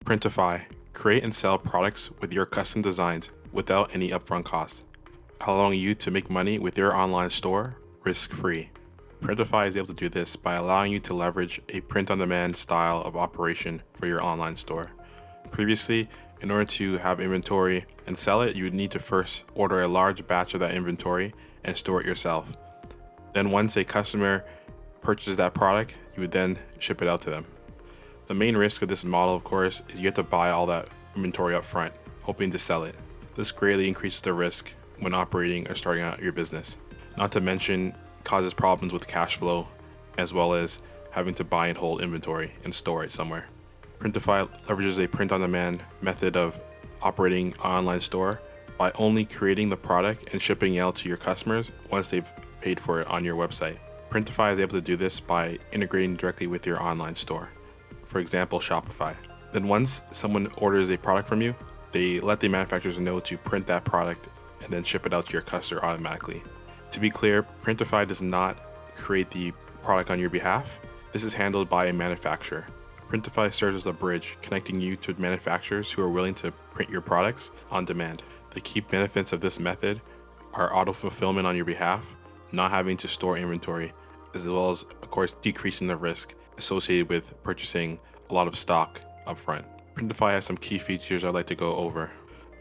Printify. Create and sell products with your custom designs without any upfront cost, allowing you to make money with your online store risk-free. Printify is able to do this by allowing you to leverage a print-on-demand style of operation for your online store. Previously, in order to have inventory and sell it, you would need to first order a large batch of that inventory and store it yourself. Then once a customer purchases that product, you would then ship it out to them. The main risk of this model, of course, is you have to buy all that inventory up front, hoping to sell it. This greatly increases the risk when operating or starting out your business. Not to mention, causes problems with cash flow, as well as having to buy and hold inventory and store it somewhere. Printify leverages a print-on-demand method of operating an online store by only creating the product and shipping it out to your customers once they've paid for it on your website. Printify is able to do this by integrating directly with your online store. For example, Shopify. Then once someone orders a product from you, they let the manufacturers know to print that product and then ship it out to your customer automatically. To be clear, Printify does not create the product on your behalf. This is handled by a manufacturer. Printify serves as a bridge connecting you to manufacturers who are willing to print your products on demand. The key benefits of this method are auto-fulfillment on your behalf, not having to store inventory, as well as, of course, decreasing the risk associated with purchasing a lot of stock upfront. Printify has some key features I'd like to go over.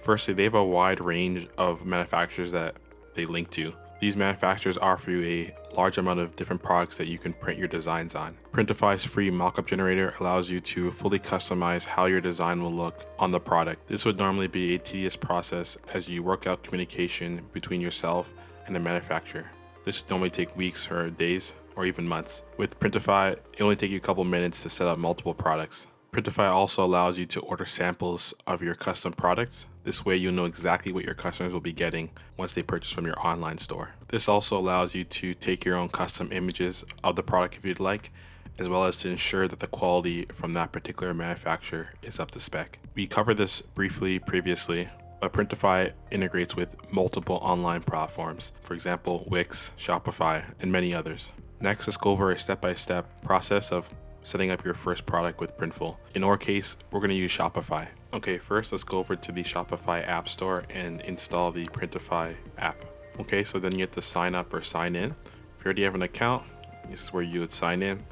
Firstly, they have a wide range of manufacturers that they link to. These manufacturers offer you a large amount of different products that you can print your designs on. Printify's free mockup generator allows you to fully customize how your design will look on the product. This would normally be a tedious process as you work out communication between yourself and the manufacturer. This would normally take weeks or days or even months. With Printify, it only takes you a couple minutes to set up multiple products. Printify also allows you to order samples of your custom products. This way you'll know exactly what your customers will be getting once they purchase from your online store. This also allows you to take your own custom images of the product if you'd like, as well as to ensure that the quality from that particular manufacturer is up to spec. We covered this briefly previously, but Printify integrates with multiple online platforms, for example, Wix, Shopify, and many others. Next, let's go over a step-by-step process of setting up your first product with Printful. In our case, we're going to use Shopify. Okay, first let's go over to the Shopify App Store and install the Printify app. Okay, so then you have to sign up or sign in. If you already have an account, this is where you would sign in.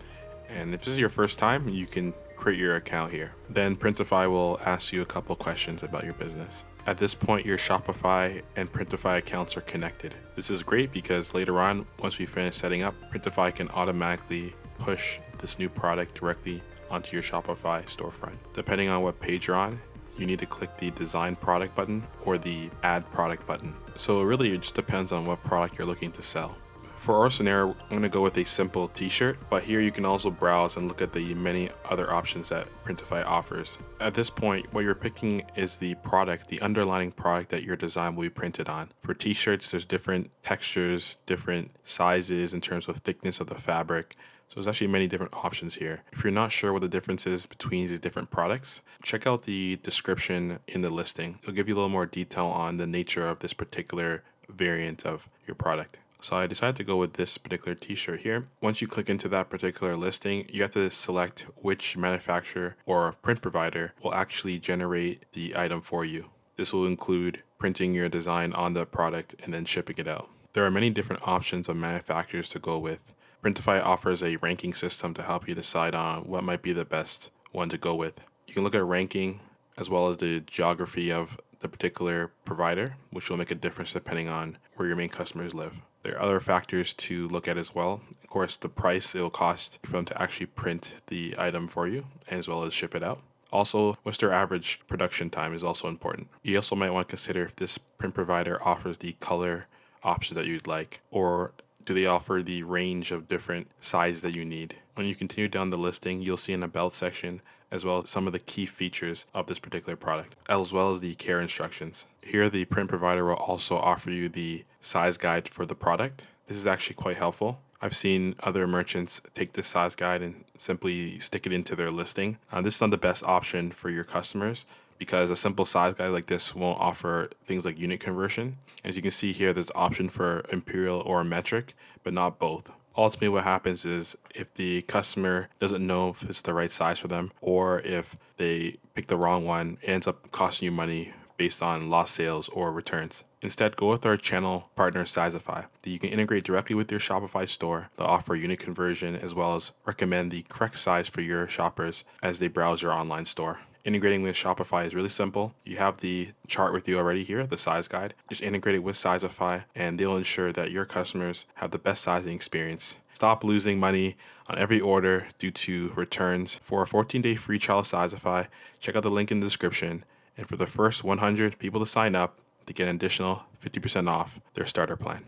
And if this is your first time, you can create your account here. Then Printify will ask you a couple questions about your business. At this point, your Shopify and Printify accounts are connected. This is great because later on, once we finish setting up, Printify can automatically push this new product directly onto your Shopify storefront. Depending on what page you're on, you need to click the design product button or the add product button. So really it just depends on what product you're looking to sell. For our scenario, I'm going to go with a simple t-shirt, but here you can also browse and look at the many other options that Printify offers. At this point, what you're picking is the product, the underlying product that your design will be printed on. For t-shirts, there's different textures, different sizes in terms of thickness of the fabric. So there's actually many different options here. If you're not sure what the difference is between these different products, check out the description in the listing. It'll give you a little more detail on the nature of this particular variant of your product. So I decided to go with this particular t-shirt here. Once you click into that particular listing, you have to select which manufacturer or print provider will actually generate the item for you. This will include printing your design on the product and then shipping it out. There are many different options of manufacturers to go with. Printify offers a ranking system to help you decide on what might be the best one to go with. You can look at ranking as well as the geography of the particular provider, which will make a difference depending on where your main customers live. There are other factors to look at as well. Of course, the price it will cost for them to actually print the item for you, as well as ship it out. Also, what's their average production time is also important. You also might want to consider if this print provider offers the color option that you'd like, or do they offer the range of different sizes that you need. When you continue down the listing, you'll see an about section as well as some of the key features of this particular product, as well as the care instructions. Here, the print provider will also offer you the size guide for the product. This is actually quite helpful. I've seen other merchants take this size guide and simply stick it into their listing. This is not the best option for your customers because a simple size guide like this won't offer things like unit conversion. As you can see here, there's an option for imperial or metric, but not both. Ultimately, what happens is if the customer doesn't know if it's the right size for them, or if they pick the wrong one, it ends up costing you money based on lost sales or returns. Instead, go with our channel partner Sizeify that you can integrate directly with your Shopify store. They'll offer unit conversion as well as recommend the correct size for your shoppers as they browse your online store. Integrating with Shopify is really simple. You have the chart with you already here, the size guide. Just integrate it with Sizeify and they'll ensure that your customers have the best sizing experience. Stop losing money on every order due to returns. For a 14-day free trial of Sizeify, check out the link in the description. And for the first 100 people to sign up, to get an additional 50% off their starter plan.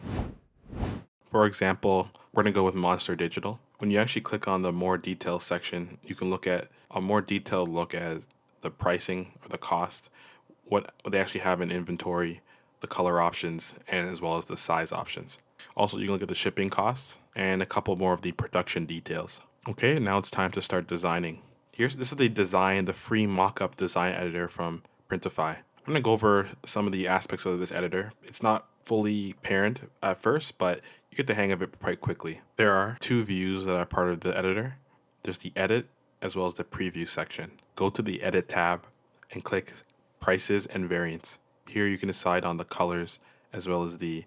For example, we're going to go with Monster Digital. When you actually click on the more detailed section, you can look at a more detailed look at the pricing or the cost, what they actually have in inventory, the color options, and as well as the size options. Also, you can look at the shipping costs and a couple more of the production details. Okay, now it's time to start designing. This is the free mockup design editor from Printify. I'm going to go over some of the aspects of this editor. It's not fully apparent at first, but you get the hang of it quite quickly. There are two views that are part of the editor. There's the edit as well as the preview section. Go to the edit tab and click prices and variants. Here you can decide on the colors as well as the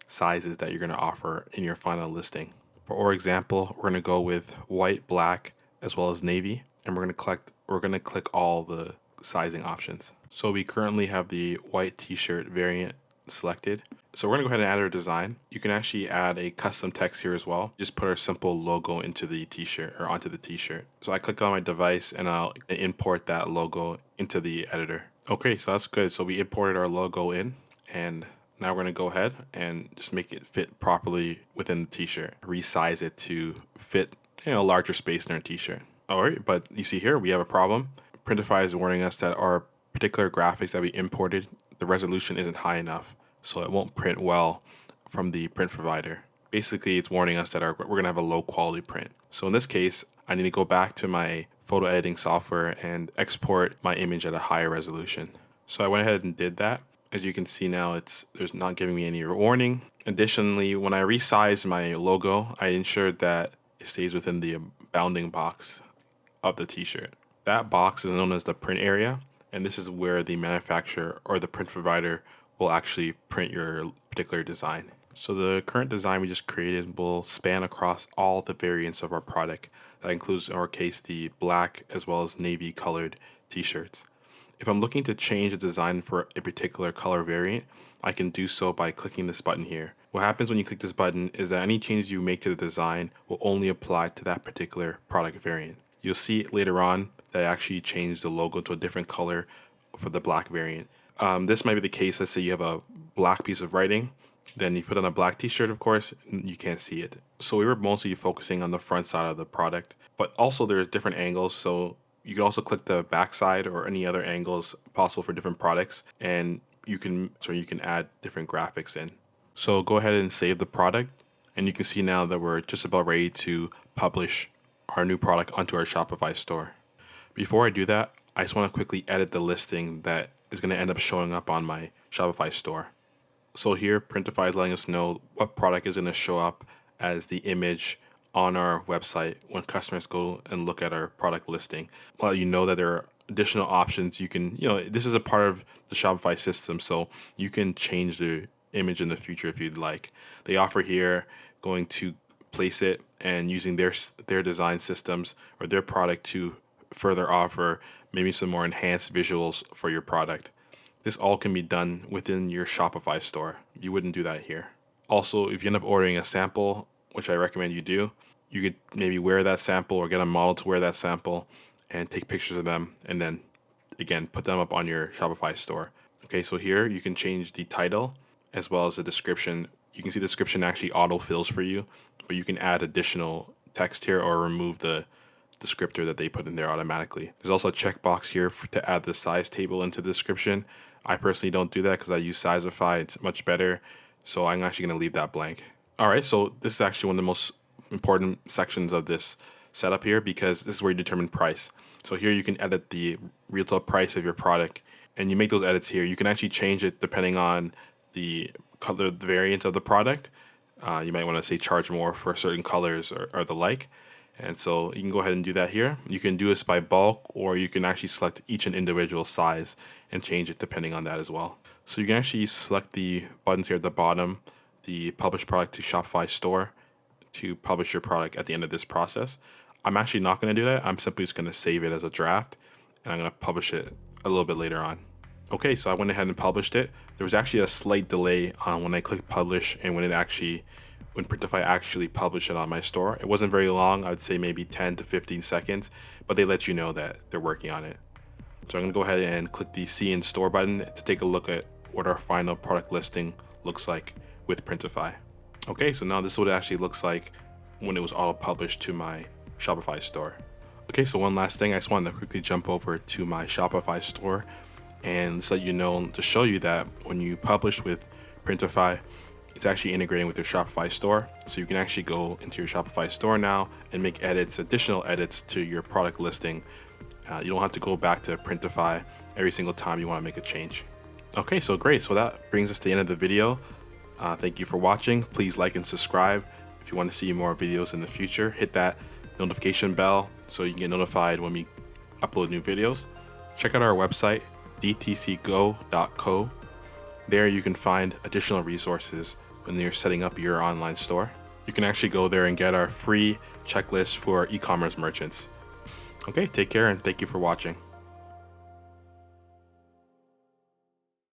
sizes that you're going to offer in your final listing. For our example, we're going to go with white, black, as well as navy, and we're going to click all the sizing options. So we currently have the white t-shirt variant selected. So we're going to go ahead and add our design. You can actually add a custom text here as well. Just put our simple logo into the t-shirt or onto the t-shirt. So I click on my device and I'll import that logo into the editor. Okay, so that's good. So we imported our logo in, and now we're going to go ahead and just make it fit properly within the t-shirt. Resize it to fit, a larger space in our t-shirt. All right, but you see here we have a problem. Printify is warning us that our particular graphics that we imported, the resolution isn't high enough, so it won't print well from the print provider. Basically, it's warning us that we're going to have a low quality print. So in this case, I need to go back to my photo editing software and export my image at a higher resolution. So I went ahead and did that. As you can see now, there's not giving me any warning. Additionally, when I resized my logo, I ensured that it stays within the bounding box of the t-shirt. That box is known as the print area, and this is where the manufacturer or the print provider will actually print your particular design. So the current design we just created will span across all the variants of our product. That includes, in our case, the black as well as navy colored t-shirts. If I'm looking to change the design for a particular color variant, I can do so by clicking this button here. What happens when you click this button is that any changes you make to the design will only apply to that particular product variant. You'll see later on that I actually changed the logo to a different color for the black variant. This might be the case. Let's say you have a black piece of writing, then you put on a black t-shirt, of course, you can't see it. So we were mostly focusing on the front side of the product, but also there's different angles. So you can also click the back side or any other angles possible for different products, and you can add different graphics in. So go ahead and save the product, and you can see now that we're just about ready to publish our new product onto our Shopify store. Before I do that, I just want to quickly edit the listing that is going to end up showing up on my Shopify store. So here, Printify is letting us know what product is going to show up as the image on our website when customers go and look at our product listing. Well, you know that there are additional options. You can, this is a part of the Shopify system, so you can change the image in the future if you'd like. They offer here going to place it and using their design systems or their product to further offer maybe some more enhanced visuals for your product. This all can be done within your Shopify store. You wouldn't do that here. Also, if you end up ordering a sample, which I recommend you do, you could maybe wear that sample or get a model to wear that sample and take pictures of them and then again put them up on your Shopify store. Okay, so here you can change the title as well as the description. You can see the description actually autofills for you, but you can add additional text here or remove the descriptor that they put in there automatically. There's also a checkbox here to add the size table into the description. I personally don't do that because I use Sizeify. It's much better. So I'm actually going to leave that blank. All right, so this is actually one of the most important sections of this setup here because this is where you determine price. So here you can edit the retail price of your product and you make those edits here. You can actually change it depending on the color, the variant of the product. You might want to say charge more for certain colors or the like. And so you can go ahead and do that here. You can do this by bulk, or you can actually select each and individual size and change it depending on that as well. So you can actually select the buttons here at the bottom, the publish product to Shopify store, to publish your product at the end of this process. I'm actually not going to do that. I'm simply just going to save it as a draft, and I'm going to publish it a little bit later on. Okay, so I went ahead and published it. There was actually a slight delay on when I clicked publish and when Printify actually published it on my store. It wasn't very long. I'd say maybe 10 to 15 seconds, but they let you know that they're working on it. So I'm gonna go ahead and click the See in Store button to take a look at what our final product listing looks like with Printify. Okay, so now this is what it actually looks like when it was all published to my Shopify store. Okay, so one last thing, I just wanted to quickly jump over to my Shopify store and just let you know, to show you that when you publish with Printify, it's actually integrating with your Shopify store. So you can actually go into your Shopify store now and make additional edits to your product listing. You don't have to go back to Printify every single time you want to make a change. Okay, so great. So that brings us to the end of the video. Thank you for watching. Please like and subscribe. If you want to see more videos in the future, hit that notification bell so you can get notified when we upload new videos. Check out our website, dtcgo.co. There you can find additional resources when you're setting up your online store. You can actually go there and get our free checklist for e-commerce merchants. Okay, take care and thank you for watching.